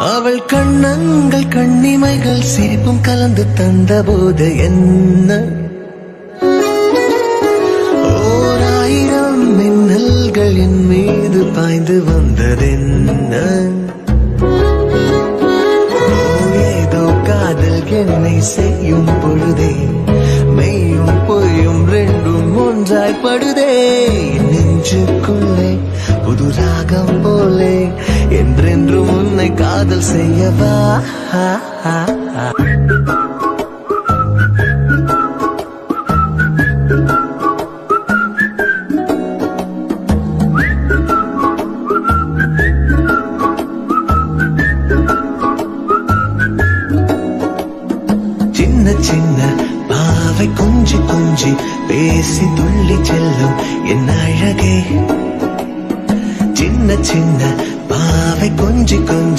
அவள் கண்ணங்கள் கண்ணிமைகள் சிரிப்பும் கலந்து தந்தபோது என்ன ஓராயிரம் மின்னல்கள் என் மீது பாய்ந்து வந்ததென்ன ஏதோ காதல் என்னை செய்யும் பொழுதே மெய்யும் பொய்யும் ரெண்டும் ஒன்றாய்ப்படுதே நெஞ்சுக்குள்ளே புது ராகம் போலே என்றென்றும் உன்னை காதல் செய்யவா சின்ன சின்ன பாவை கொஞ்சி கொஞ்சி பேசி துள்ளி செல்லும் என் அழகே சின்ன சின்ன பாவை கொஞ்சி கொஞ்சி